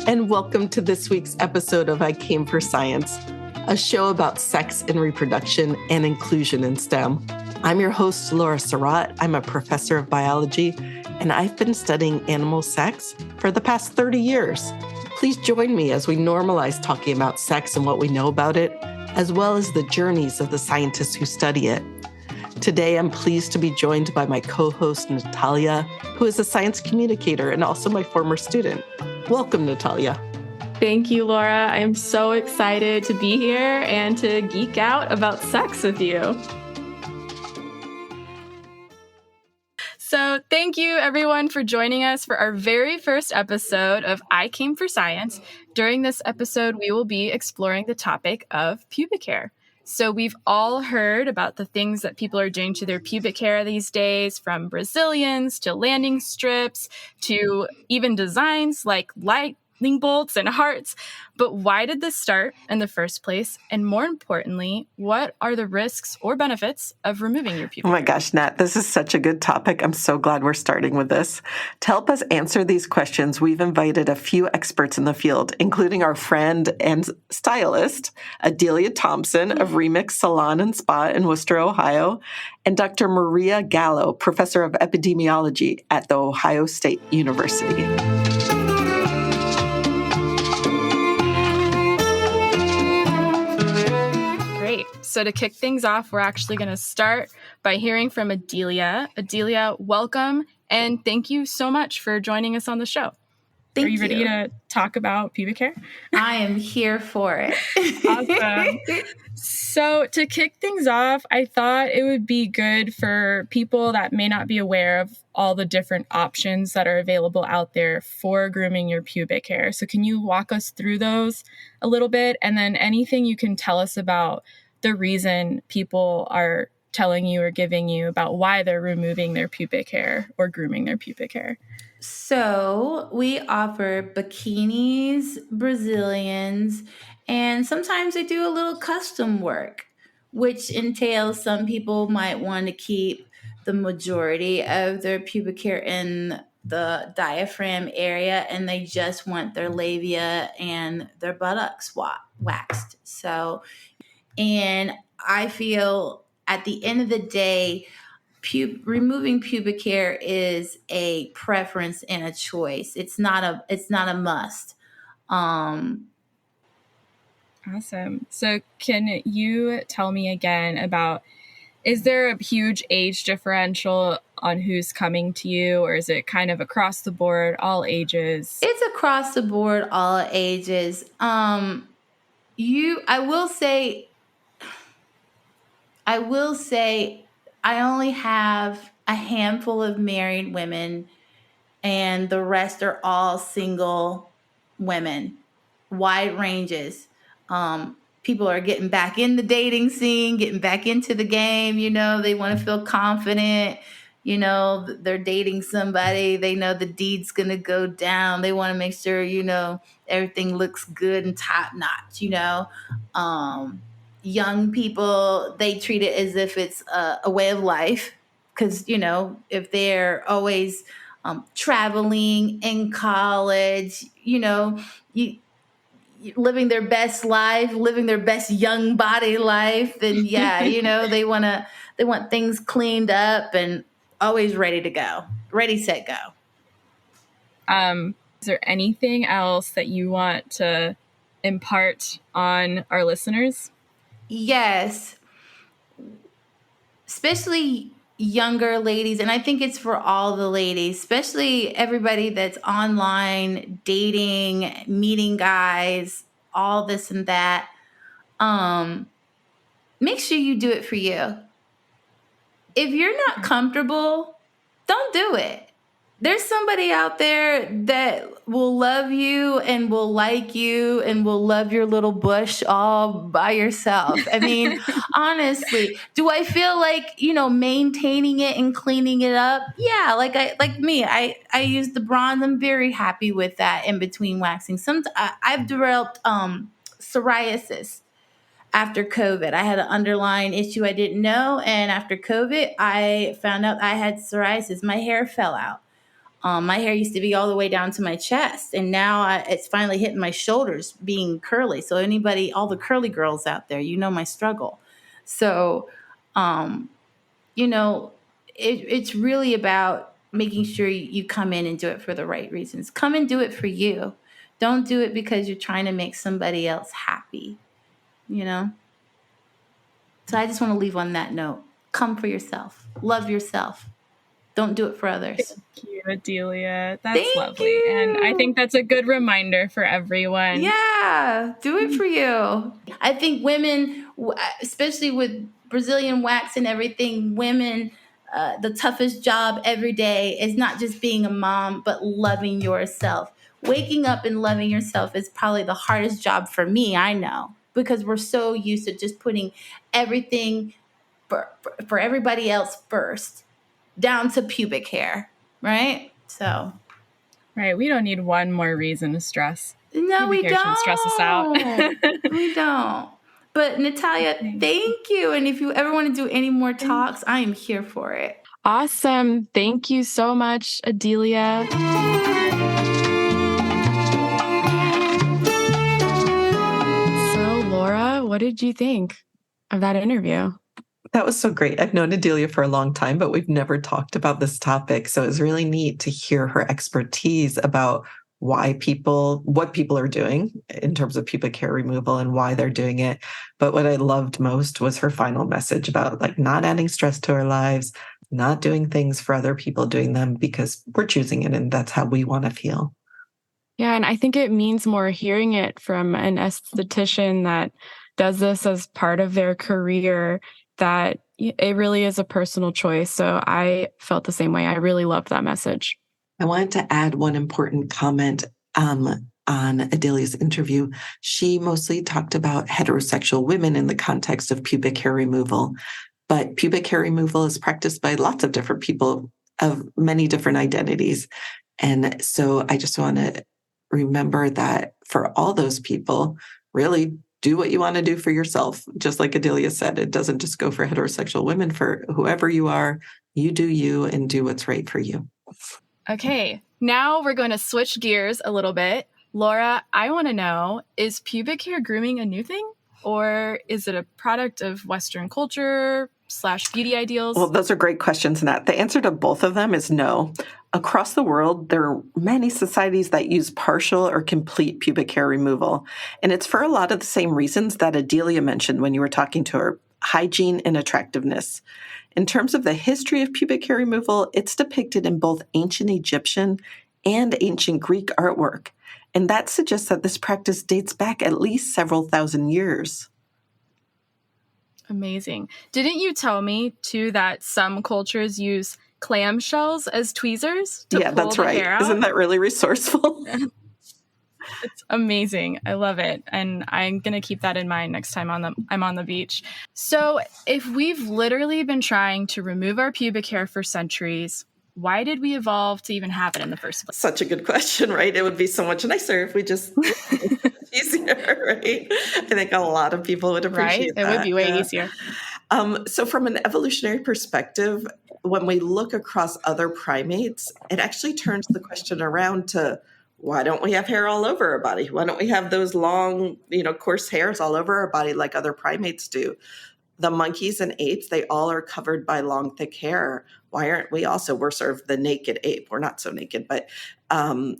and welcome to this week's episode of I Came for Science, a show about sex and reproduction and inclusion in STEM. I'm your host, Laura Surratt. I'm a professor of biology, and I've been studying animal sex for the past 30 years. Please join me as we normalize talking about sex and what we know about it, as well as the journeys of the scientists who study it. Today, I'm pleased to be joined by my co-host, Natalia, who is a science communicator and also my former student. Welcome, Natalia. Thank you, Laura. I am so excited to be here and to geek out about sex with you. So thank you, everyone, for joining us for our very first episode of I Came for Science. During this episode, we will be exploring the topic of pubic hair. So we've all heard about the things that people are doing to their pubic hair these days, from Brazilians to landing strips to even designs like lightning bolts and hearts. But why did this start in the first place? And more importantly, what are the risks or benefits of removing your pubic hair? Oh my gosh, Nat, this is such a good topic. I'm so glad we're starting with this. To help us answer these questions, we've invited a few experts in the field, including our friend and stylist, Adelia Thompson of Remix Salon and Spa in Worcester, Ohio, and Dr. Maria Gallo, professor of epidemiology at The Ohio State University. So to kick things off, we're actually going to start by hearing from Adelia. Adelia, welcome, and thank you so much for joining us on the show. Thank Are you ready to talk about pubic hair? I am here for it. Awesome. So to kick things off, I thought it would be good for people that may not be aware of all the different options that are available out there for grooming your pubic hair. So can you walk us through those a little bit? And then anything you can tell us about the reason people are telling you or giving you about why they're removing their pubic hair or grooming their pubic hair. So we offer bikinis, Brazilians, and sometimes they do a little custom work, which entails some people might want to keep the majority of their pubic hair in the diaphragm area, and they just want their labia and their buttocks waxed. And I feel at the end of the day, removing pubic hair is a preference and a choice. It's not a must. Awesome. So can you tell me again about, is there a huge age differential on who's coming to you, or is it kind of across the board, all ages? It's across the board, all ages. I will say I only have a handful of married women, and the rest are all single women, wide ranges. People are getting back in the dating scene, getting back into the game. They want to feel confident. They're dating somebody. They know the deed's going to go down. They want to make sure, everything looks good and top notch, young people, they treat it as if it's a way of life because, if they're always traveling in college, living their best life, living their best young body life, then they want things cleaned up and always ready to go, ready, set, go. Is there anything else that you want to impart on our listeners? Yes, especially younger ladies, and I think it's for all the ladies, especially everybody that's online, dating, meeting guys, all this and that. Make sure you do it for you. If you're not comfortable, don't do it. There's somebody out there that will love you and will like you and will love your little bush all by yourself. I mean, honestly, do I feel like, maintaining it and cleaning it up? Yeah, like me, I use the bronze. I'm very happy with that in between waxing. I've developed psoriasis after COVID. I had an underlying issue I didn't know, and after COVID, I found out I had psoriasis. My hair fell out. My hair used to be all the way down to my chest, and now it's finally hitting my shoulders being curly. So all the curly girls out there, you know my struggle. So, it's really about making sure you come in and do it for the right reasons. Come and do it for you. Don't do it because you're trying to make somebody else happy, So I just want to leave on that note. Come for yourself. Love yourself. Don't do it for others. Thank you, Adelia. That's lovely. And I think that's a good reminder for everyone. Yeah, do it for you. I think women, especially with Brazilian wax and everything, women, the toughest job every day is not just being a mom, but loving yourself. Waking up and loving yourself is probably the hardest job for me, I know, because we're so used to just putting everything for everybody else first, down to pubic hair, right? So, right, we don't need one more reason to stress. No, we don't. Should stress us out. We don't. But Natalia, thank you. And if you ever want to do any more talks, I am here for it. Awesome. Thank you so much, Adelia. So, Laura, what did you think of that interview? That was so great. I've known Adelia for a long time, but we've never talked about this topic. So it was really neat to hear her expertise about what people are doing in terms of pubic hair removal and why they're doing it. But what I loved most was her final message about not adding stress to our lives, not doing things for other people, doing them because we're choosing it and that's how we want to feel. Yeah, and I think it means more hearing it from an esthetician that does this as part of their career, that it really is a personal choice. So I felt the same way. I really loved that message. I wanted to add one important comment on Adelia's interview. She mostly talked about heterosexual women in the context of pubic hair removal, but pubic hair removal is practiced by lots of different people of many different identities. And so I just want to remember that for all those people, really do what you want to do for yourself. Just like Adelia said, it doesn't just go for heterosexual women. For whoever you are, you do you and do what's right for you. Okay, now we're going to switch gears a little bit. Laura, I want to know, is pubic hair grooming a new thing? Or is it a product of Western culture / beauty ideals? Well, those are great questions, Nat. The answer to both of them is no. Across the world, there are many societies that use partial or complete pubic hair removal. And it's for a lot of the same reasons that Adelia mentioned when you were talking to her: hygiene and attractiveness. In terms of the history of pubic hair removal, it's depicted in both ancient Egyptian and ancient Greek artwork. And that suggests that this practice dates back at least several thousand years. Amazing. Didn't you tell me, too, that some cultures use clamshells as tweezers to pull that's the right. hair out? Isn't that really resourceful? It's amazing. I love it. And I'm going to keep that in mind next time I'm on the beach. So if we've literally been trying to remove our pubic hair for centuries, why did we evolve to even have it in the first place? Such a good question, right? It would be so much nicer if we just easier, right? I think a lot of people would appreciate that. It would be way easier. So from an evolutionary perspective, when we look across other primates, it actually turns the question around to, why don't we have hair all over our body? Why don't we have those long, coarse hairs all over our body like other primates do? The monkeys and apes, they all are covered by long, thick hair. Why aren't we also? We're sort of the naked ape. We're not so naked, but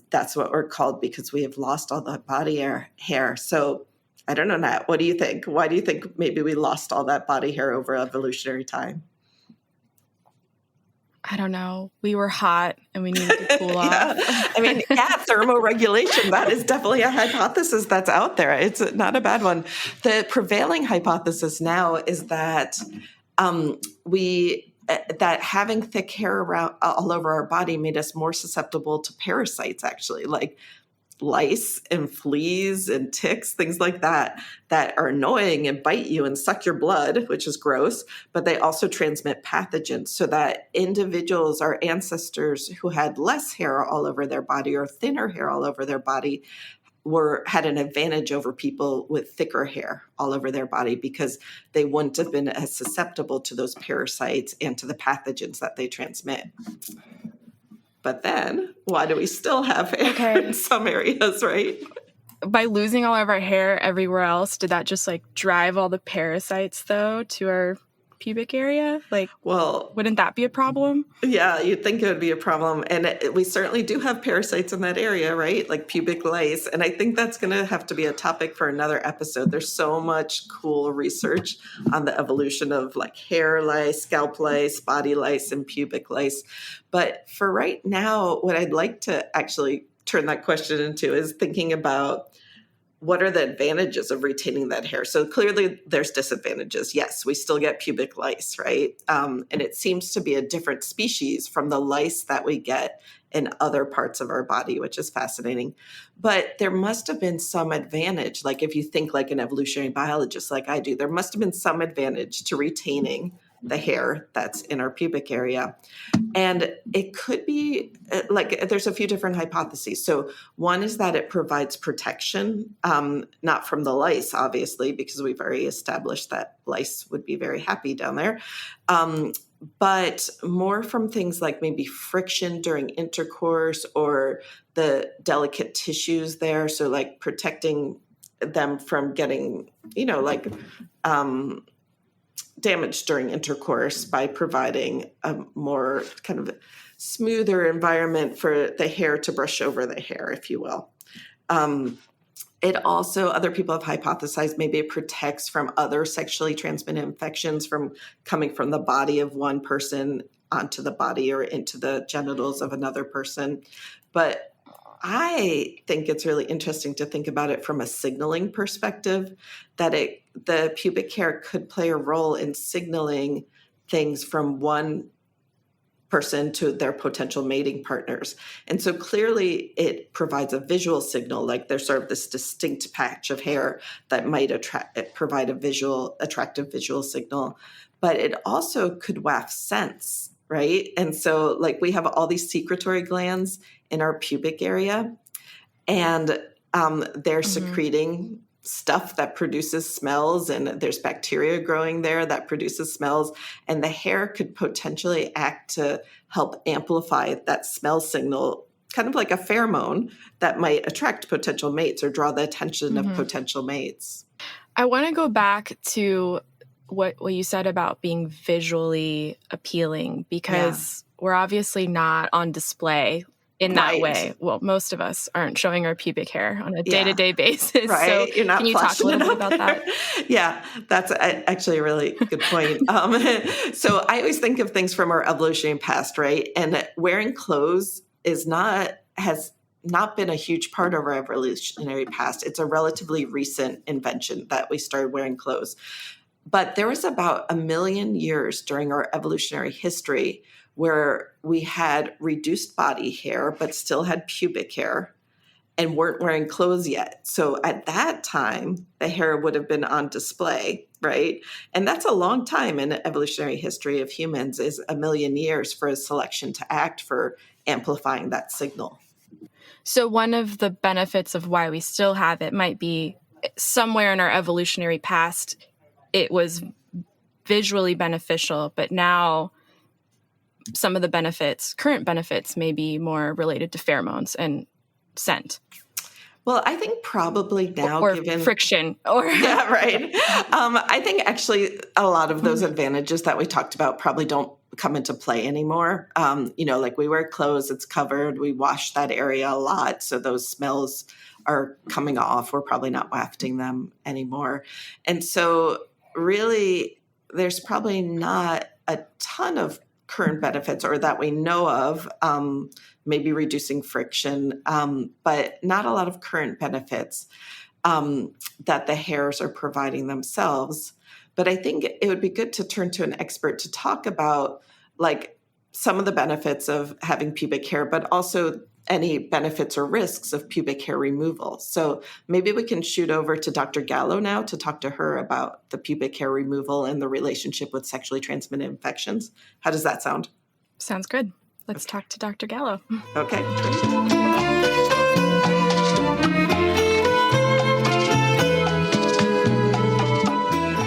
that's what we're called because we have lost all the body hair. So I don't know, Nat, what do you think? Why do you think maybe we lost all that body hair over evolutionary time? I don't know. We were hot and we needed to cool off. Thermoregulation, that is definitely a hypothesis that's out there. It's not a bad one. The prevailing hypothesis now is that that having thick hair around all over our body made us more susceptible to parasites, actually, like lice and fleas and ticks, things like that are annoying and bite you and suck your blood, which is gross, but they also transmit pathogens, so that individuals, our ancestors who had less hair all over their body or thinner hair all over their body had an advantage over people with thicker hair all over their body because they wouldn't have been as susceptible to those parasites and to the pathogens that they transmit. But then why do we still have hair in some areas, right? By losing all of our hair everywhere else, did that just like drive all the parasites though to our pubic area? Like, well, wouldn't that be a problem? Yeah, you'd think it would be a problem. And we certainly do have parasites in that area, right? Like pubic lice. And I think that's going to have to be a topic for another episode. There's so much cool research on the evolution of like hair lice, scalp lice, body lice, and pubic lice. But for right now, what I'd like to actually turn that question into is thinking about what are the advantages of retaining that hair? So clearly there's disadvantages. Yes, we still get pubic lice, right? And it seems to be a different species from the lice that we get in other parts of our body, which is fascinating. But there must have been some advantage. Like if you think like an evolutionary biologist like I do, there must have been some advantage to retaining the hair that's in our pubic area. And it could be like there's a few different hypotheses. So one is that it provides protection, not from the lice, obviously, because we've already established that lice would be very happy down there, but more from things like maybe friction during intercourse or the delicate tissues there. So like protecting them from getting, damage during intercourse by providing a more kind of smoother environment for the hair to brush over the hair, if you will. It also, other people have hypothesized, maybe it protects from other sexually transmitted infections from coming from the body of one person onto the body or into the genitals of another person. But I think it's really interesting to think about it from a signaling perspective, that the pubic hair could play a role in signaling things from one person to their potential mating partners. And so clearly it provides a visual signal, like there's sort of this distinct patch of hair that might provide a attractive visual signal, but it also could waft scents, right? And so like we have all these secretory glands in our pubic area, and they're secreting stuff that produces smells, and there's bacteria growing there that produces smells, and the hair could potentially act to help amplify that smell signal, kind of like a pheromone that might attract potential mates or draw the attention of potential mates. I want to go back to what you said about being visually appealing, because we're obviously not on display in that way. Well, most of us aren't showing our pubic hair on a day-to-day basis. Right. So You're not can you talk a little bit about that? Yeah, that's actually a really good point. So I always think of things from our evolutionary past, right? And wearing clothes has not been a huge part of our evolutionary past. It's a relatively recent invention that we started wearing clothes. But there was about 1 million years during our evolutionary history where we had reduced body hair, but still had pubic hair and weren't wearing clothes yet. So at that time, the hair would have been on display, right? And that's a long time in evolutionary history of humans, is 1 million years for a selection to act for amplifying that signal. So one of the benefits of why we still have it might be somewhere in our evolutionary past, it was visually beneficial, but now some of the current benefits may be more related to pheromones and scent. Well, I think probably now, or given friction, or yeah, right. I think actually a lot of those advantages that we talked about probably don't come into play anymore. Like we wear clothes, it's covered, we wash that area a lot, so those smells are coming off. We're probably not wafting them anymore, and so really, there's probably not a ton of current benefits, or that we know of, maybe reducing friction, but not a lot of current benefits that the hairs are providing themselves. But I think it would be good to turn to an expert to talk about like some of the benefits of having pubic hair, but also any benefits or risks of pubic hair removal. So maybe we can shoot over to Dr. Gallo now to talk to her about the pubic hair removal and the relationship with sexually transmitted infections. How does that sound? Sounds good. Let's talk to Dr. Gallo. Okay, great.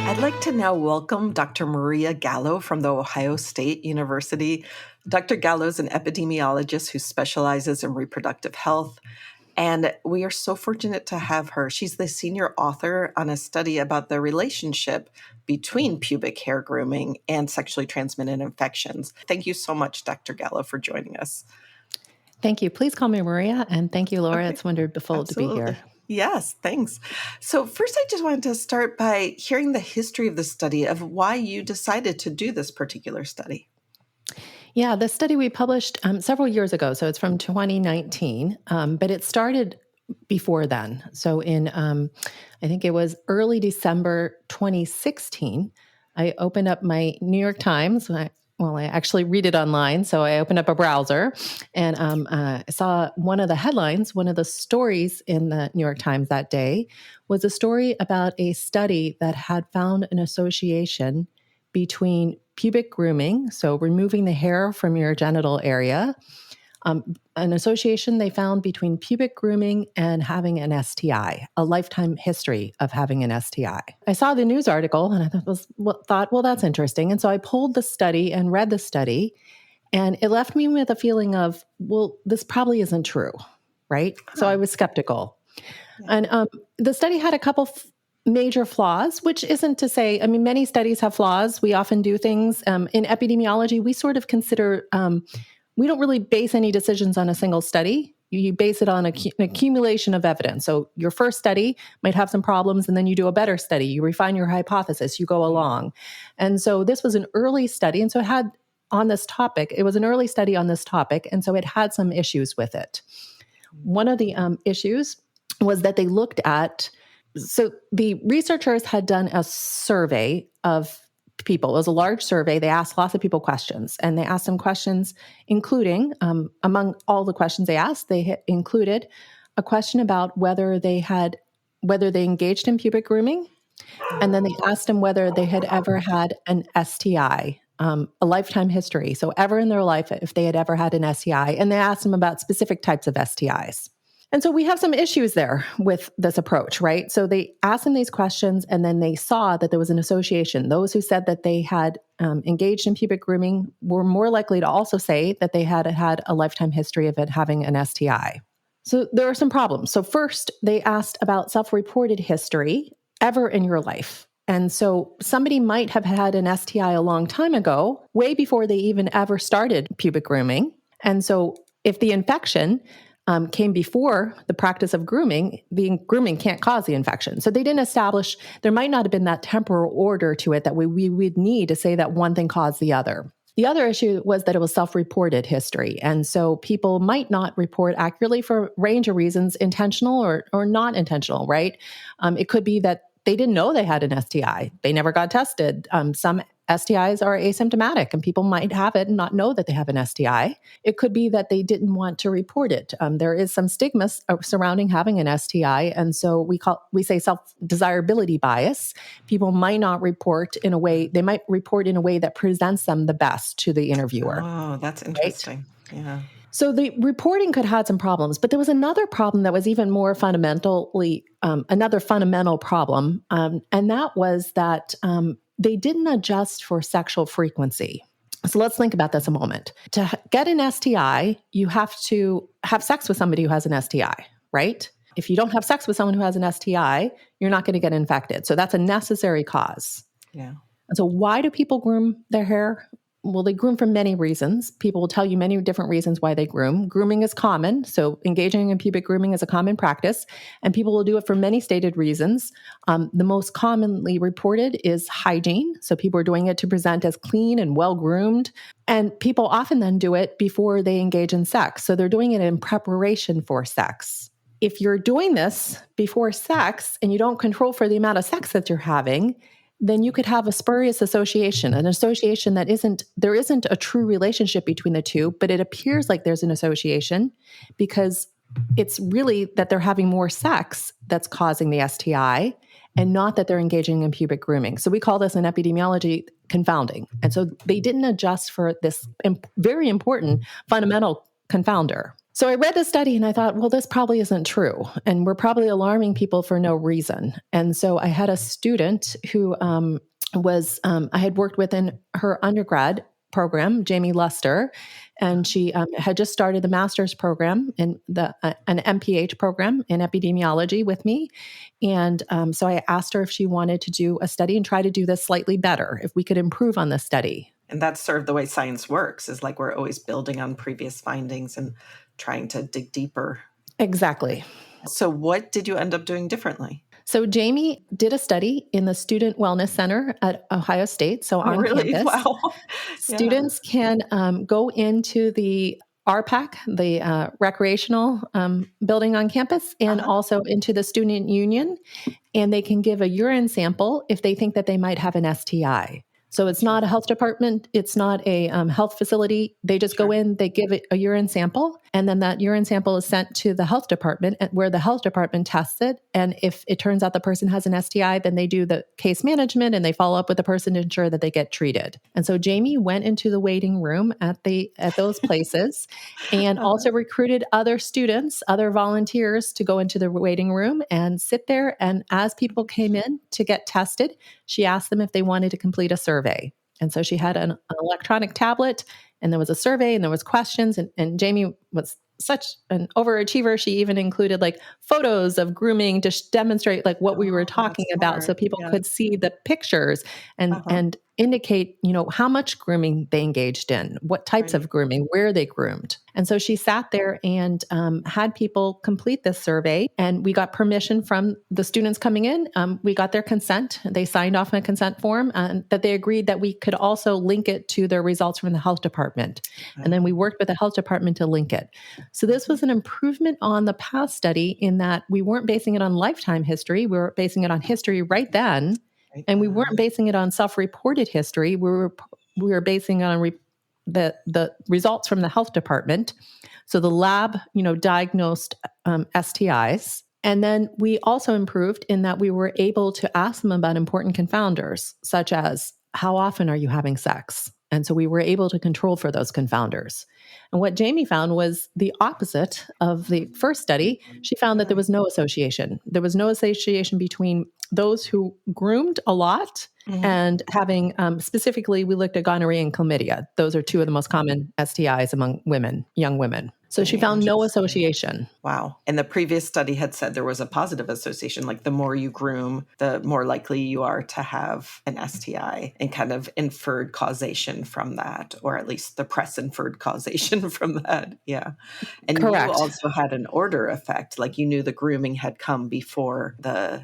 I'd like to now welcome Dr. Maria Gallo from the Ohio State University. Dr. Gallo is an epidemiologist who specializes in reproductive health, and we are so fortunate to have her. She's the senior author on a study about the relationship between pubic hair grooming and sexually transmitted infections. Thank you so much, Dr. Gallo, for joining us. Thank you. Please call me Maria. And thank you, Laura. Okay. It's wonderful to be here. Yes, thanks. So first, I just wanted to start by hearing the history of the study, of why you decided to do this particular study. Yeah, the study we published several years ago. So it's from 2019, but it started before then. So in, I think it was early December 2016, I opened up my New York Times. I actually read it online. So I opened up a browser and I saw one of the headlines, one of the stories in the New York Times that day was a story about a study that had found an association between pubic grooming, so removing the hair from your genital area, an association they found between pubic grooming and having an STI, a lifetime history of having an STI. I saw the news article and I thought, well, that's interesting. And so I pulled the study and read the study, and it left me with a feeling of, well, this probably isn't true, right? So I was skeptical. Yeah. And the study had a couple major flaws, which isn't to say, many studies have flaws. We often do things. In epidemiology, we sort of consider, we don't really base any decisions on a single study. You base it on an accumulation of evidence. So your first study might have some problems, and then you do a better study. You refine your hypothesis, you go along. And so this was an early study. And so it had on this topic, it was an early study on this topic. And so it had some issues with it. One of the issues was that they looked at, so the researchers had done a survey of people. It was a large survey. They asked lots of people questions, and they asked them questions, including, among all the questions they asked, they included a question about whether they engaged in pubic grooming, and then they asked them whether they had ever had an STI, a lifetime history. So ever in their life, if they had ever had an STI, and they asked them about specific types of STIs. And so we have some issues there with this approach, right? So they asked them these questions, and then they saw that there was an association. Those who said that they had engaged in pubic grooming were more likely to also say that they had had a lifetime history of it having an STI. So there are some problems. So first, they asked about self-reported history ever in your life. And so somebody might have had an STI a long time ago, way before they even ever started pubic grooming. And so if the infection came before the practice of grooming, the grooming can't cause the infection. So they didn't establish, there might not have been that temporal order to it that we would need to say that one thing caused the other. The other issue was that it was self-reported history. And so people might not report accurately for a range of reasons, intentional or not intentional, right? It could be that they didn't know they had an STI. They never got tested. Some STIs are asymptomatic, and people might have it and not know that they have an STI. It could be that they didn't want to report it. There is some stigma surrounding having an STI, and so we say self-desirability bias. People might not report in a way, they might report in a way that presents them the best to the interviewer. Oh, that's interesting. Right? Yeah. So the reporting could have some problems, but there was another problem that was even more fundamentally, another fundamental problem, and that was that they didn't adjust for sexual frequency. So let's think about this a moment. To get an STI, you have to have sex with somebody who has an STI, right? If you don't have sex with someone who has an STI, you're not going to get infected. So that's a necessary cause. Yeah. And so why do people groom their hair? Well, they groom for many reasons. People will tell you many different reasons why they groom. Grooming is common. So engaging in pubic grooming is a common practice, and people will do it for many stated reasons. The most commonly reported is hygiene. So people are doing it to present as clean and well-groomed. And people often then do it before they engage in sex. So they're doing it in preparation for sex. If you're doing this before sex and you don't control for the amount of sex that you're having, then you could have a spurious association, an association that there isn't a true relationship between the two, but it appears like there's an association because it's really that they're having more sex that's causing the STI and not that they're engaging in pubic grooming. So we call this in epidemiology confounding. And so they didn't adjust for this very important fundamental confounder. So I read the study and I thought, well, this probably isn't true. And we're probably alarming people for no reason. And so I had a student who I had worked with in her undergrad program, Jamie Luster, and she had just started the master's program in an MPH program in epidemiology with me. And so I asked her if she wanted to do a study and try to do this slightly better, if we could improve on the study. And that's sort of the way science works, is like we're always building on previous findings and trying to dig deeper. Exactly. So what did you end up doing differently? So Jamie did a study in the Student Wellness Center at Ohio State, so on campus. Wow. Students can go into the RPAC, the recreational building on campus, and also into the student union, and they can give a urine sample if they think that they might have an STI. So it's not a health department. It's not a health facility. They just go in, they give it a urine sample, and then that urine sample is sent to the health department where the health department tests it. And if it turns out the person has an STI, then they do the case management and they follow up with the person to ensure that they get treated. And so Jamie went into the waiting room at those places and also recruited other students, other volunteers to go into the waiting room and sit there. And as people came in to get tested, she asked them if they wanted to complete a survey. And so she had an electronic tablet, and there was a survey and there was questions. And Jamie was such an overachiever. She even included like photos of grooming to demonstrate like what we were talking about, so people could see the pictures and indicate, how much grooming they engaged in, what types of grooming, where they groomed. And so she sat there and had people complete this survey, and we got permission from the students coming in. We got their consent. They signed off on a consent form that they agreed that we could also link it to their results from the health department. And then we worked with the health department to link it. So this was an improvement on the past study in that we weren't basing it on lifetime history. We were basing it on history right then. And we weren't basing it on self-reported history. We were basing it on the results from the health department. So the lab, diagnosed STIs. And then we also improved in that we were able to ask them about important confounders, such as how often are you having sex? And so we were able to control for those confounders. And what Jamie found was the opposite of the first study. She found that there was no association. There was no association between those who groomed a lot and having, specifically, we looked at gonorrhea and chlamydia. Those are two of the most common STIs among women, young women. So she found no association. Wow. And the previous study had said there was a positive association, like the more you groom, the more likely you are to have an STI, and kind of inferred causation from that, or at least the press inferred causation from that. Yeah. And Correct. You also had an order effect, like you knew the grooming had come before the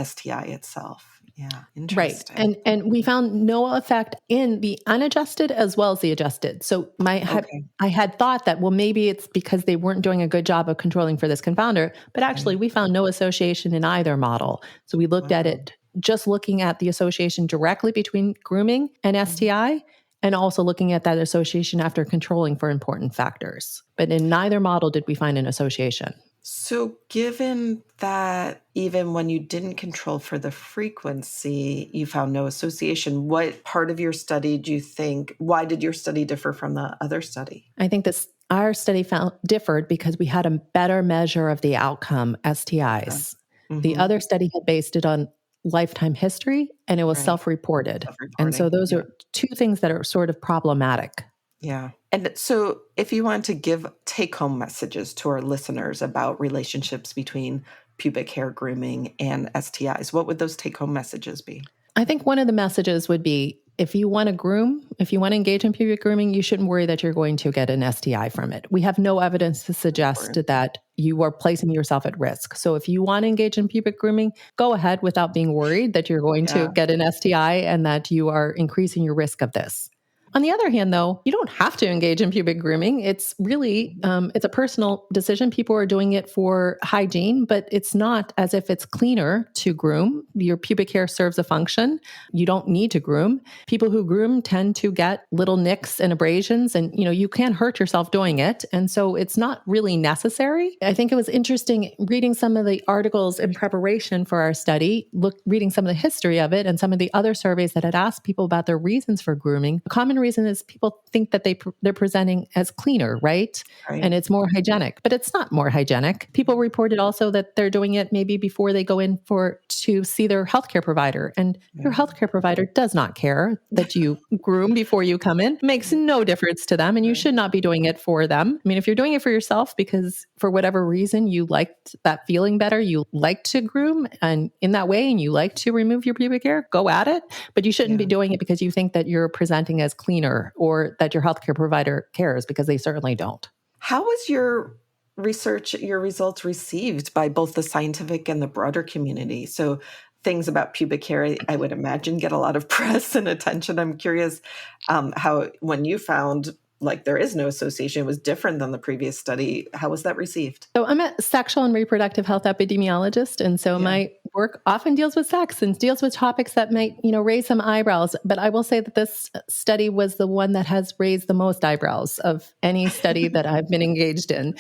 STI itself. Yeah, interesting. Right. And we found no effect in the unadjusted as well as the adjusted. So I had thought that, well, maybe it's because they weren't doing a good job of controlling for this confounder, but actually we found no association in either model. So we looked at it just looking at the association directly between grooming and STI, and also looking at that association after controlling for important factors. But in neither model did we find an association. So given that even when you didn't control for the frequency, you found no association, what part of your study do you think, why did your study differ from the other study? I think our study differed because we had a better measure of the outcome, STIs. The other study had based it on lifetime history, and it was self-reported. And so those are two things that are sort of problematic. Yeah. And so if you want to give take-home messages to our listeners about relationships between pubic hair grooming and STIs, what would those take-home messages be? I think one of the messages would be, if you want to groom, if you want to engage in pubic grooming, you shouldn't worry that you're going to get an STI from it. We have no evidence to suggest that you are placing yourself at risk. So if you want to engage in pubic grooming, go ahead without being worried that you're going to get an STI and that you are increasing your risk of this. On the other hand, though, you don't have to engage in pubic grooming. It's really, it's a personal decision. People are doing it for hygiene, but it's not as if it's cleaner to groom. Your pubic hair serves a function. You don't need to groom. People who groom tend to get little nicks and abrasions, and, you can hurt yourself doing it. And so it's not really necessary. I think it was interesting reading some of the articles in preparation for our study, reading some of the history of it and some of the other surveys that had asked people about their reasons for grooming. A common reason is people think that they're presenting as cleaner, right? Right. And it's more hygienic, but it's not more hygienic. People reported also that they're doing it maybe before they go in to see their healthcare provider. And your healthcare provider does not care that you groom before you come in. It makes no difference to them. And you should not be doing it for them. I mean, if you're doing it for yourself because for whatever reason you liked that feeling better, you like to groom and in that way, and you like to remove your pubic hair, go at it. But you shouldn't be doing it because you think that you're presenting as cleaner or that your healthcare provider cares, because they certainly don't. How was your research, your results received by both the scientific and the broader community? So things about pubic hair, I would imagine, get a lot of press and attention. I'm curious how, when you found like there is no association, it was different than the previous study. How was that received? So I'm a sexual and reproductive health epidemiologist. And so my work often deals with sex and deals with topics that might, raise some eyebrows. But I will say that this study was the one that has raised the most eyebrows of any study that I've been engaged in.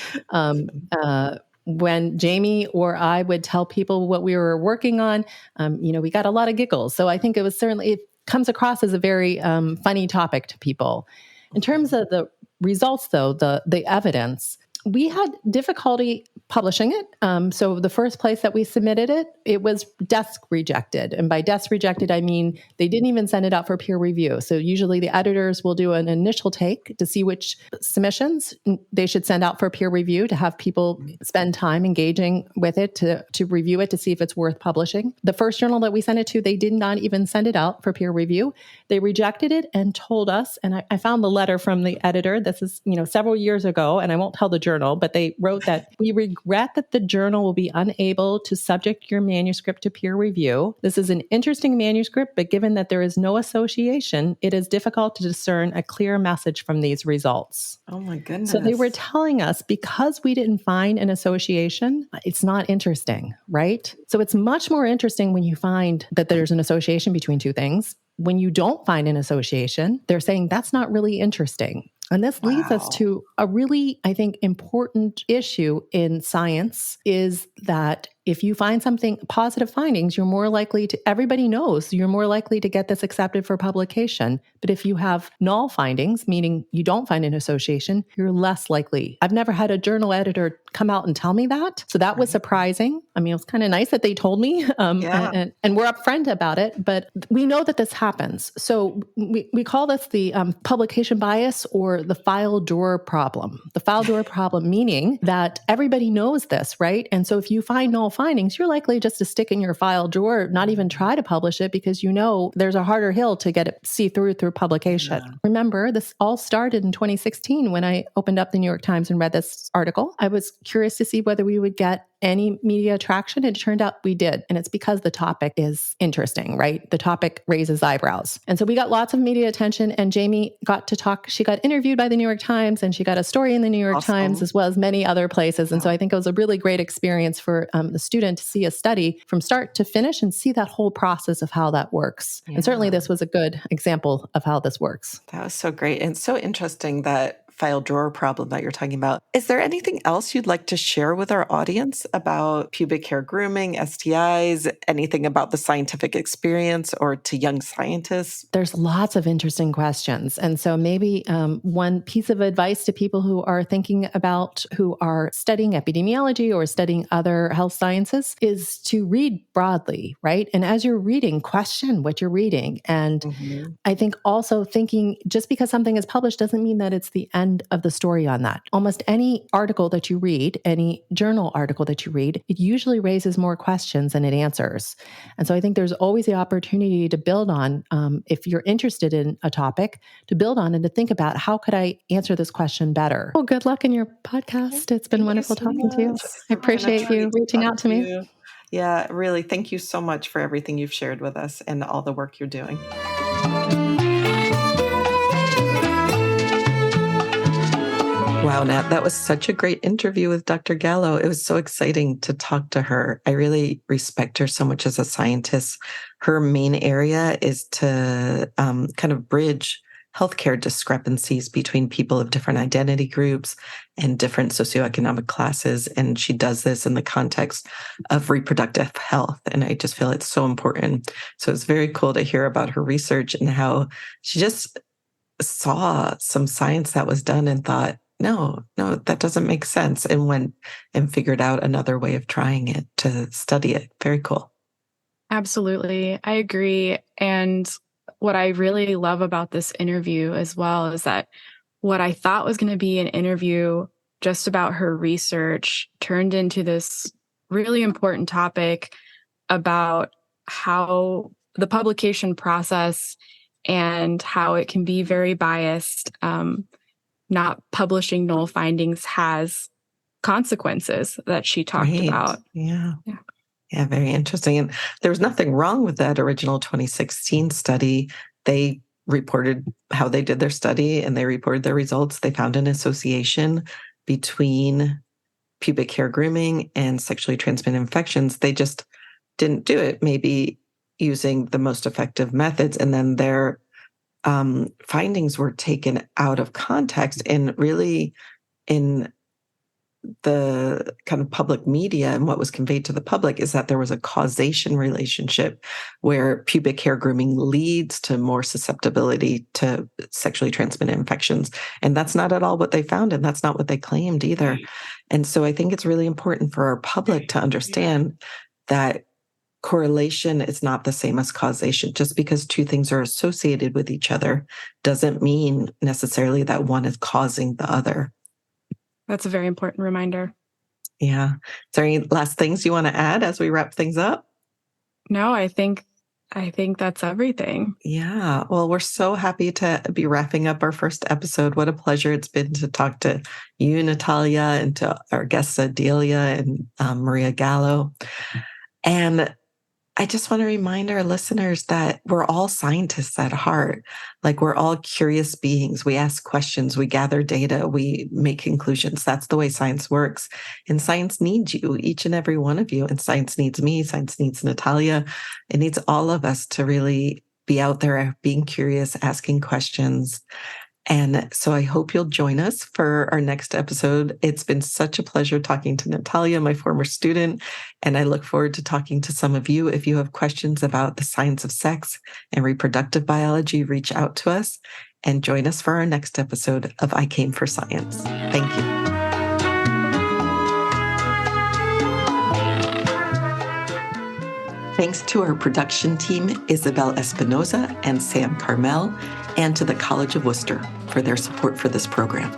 When Jamie or I would tell people what we were working on, we got a lot of giggles. So I think it comes across as a very funny topic to people. In terms of the results, though, the evidence, we had difficulty publishing it. So the first place that we submitted it was desk rejected. And by desk rejected, I mean they didn't even send it out for peer review. So usually the editors will do an initial take to see which submissions they should send out for peer review, to have people spend time engaging with it, to review it, to see if it's worth publishing. The first journal that we sent it to, they did not even send it out for peer review. They rejected it and told us, and I found the letter from the editor. This is, several years ago, and I won't tell the journal, but they wrote that we regret that the journal will be unable to subject your manuscript to peer review. This is an interesting manuscript, but given that there is no association, it is difficult to discern a clear message from these results. Oh my goodness. So they were telling us because we didn't find an association, it's not interesting, right? So it's much more interesting when you find that there's an association between two things. When you don't find an association, they're saying that's not really interesting. And this leads us to a really, I think, important issue in science, is that if you find something, positive findings, you're more likely to, everybody knows you're more likely to get this accepted for publication. But if you have null findings, meaning you don't find an association, you're less likely. I've never had a journal editor come out and tell me that. So that was surprising. I mean, it was kind of nice that they told me and we're upfront about it, but we know that this happens. So we call this the publication bias, or the file drawer problem. The file drawer problem meaning that everybody knows this, right? And so if you find null findings, you're likely just to stick in your file drawer, not even try to publish it, because there's a harder hill to get it see through publication. Yeah. Remember, this all started in 2016 when I opened up the New York Times and read this article. I was curious to see whether we would get any media traction. It turned out we did. And it's because the topic is interesting, right? The topic raises eyebrows. And so we got lots of media attention, and Jamie got to talk. She got interviewed by the New York Times, and she got a story in the New York Times, as well as many other places. And so I think it was a really great experience for the student to see a study from start to finish and see that whole process of how that works. Yeah. And certainly this was a good example of how this works. That was so great. And so interesting, that file drawer problem that you're talking about. Is there anything else you'd like to share with our audience about pubic hair grooming, STIs, anything about the scientific experience, or to young scientists? There's lots of interesting questions. And so maybe one piece of advice to people who are who are studying epidemiology or studying other health sciences is to read broadly, right? And as you're reading, question what you're reading. And I think also thinking just because something is published doesn't mean that it's the end of the story on that. Almost any article that you read, any journal article that you read, it usually raises more questions than it answers. And so I think there's always the opportunity to build on, if you're interested in a topic, to build on and to think about, how could I answer this question better? Well, good luck in your podcast. It's been wonderful talking to you. I appreciate you reaching out to me. Yeah, really. Thank you so much for everything you've shared with us and all the work you're doing. Wow, Nat, that was such a great interview with Dr. Gallo. It was so exciting to talk to her. I really respect her so much as a scientist. Her main area is to kind of bridge healthcare discrepancies between people of different identity groups and different socioeconomic classes. And she does this in the context of reproductive health. And I just feel it's so important. So it's very cool to hear about her research and how she just saw some science that was done and thought, no, that doesn't make sense, and went and figured out another way of trying it to study it. Very cool. Absolutely. I agree. And what I really love about this interview as well is that what I thought was going to be an interview just about her research turned into this really important topic about how the publication process and how it can be very biased. Not publishing null findings has consequences that she talked about. Yeah. Yeah, very interesting. And there was nothing wrong with that original 2016 study. They reported how they did their study and they reported their results. They found an association between pubic hair grooming and sexually transmitted infections. They just didn't do it, maybe using the most effective methods. And then their findings were taken out of context, and really in the kind of public media and what was conveyed to the public is that there was a causation relationship where pubic hair grooming leads to more susceptibility to sexually transmitted infections. And that's not at all what they found, and that's not what they claimed either. And so I think it's really important for our public to understand that correlation is not the same as causation. Just because two things are associated with each other doesn't mean necessarily that one is causing the other. That's a very important reminder. Yeah. Is there any last things you want to add as we wrap things up? No, I think that's everything. Yeah. Well, we're so happy to be wrapping up our first episode. What a pleasure it's been to talk to you, Natalia, and to our guests, Adelia and Maria Gallo. And I just want to remind our listeners that we're all scientists at heart. Like, we're all curious beings. We ask questions, we gather data, we make conclusions. That's the way science works. And science needs you, each and every one of you. And science needs me, science needs Natalia. It needs all of us to really be out there being curious, asking questions. And so I hope you'll join us for our next episode. It's been such a pleasure talking to Natalia, my former student, and I look forward to talking to some of you. If you have questions about the science of sex and reproductive biology, reach out to us and join us for our next episode of I Came for Science. Thank you. Thanks to our production team, Isabel Espinoza and Sam Carmel, and to the College of Worcester for their support for this program.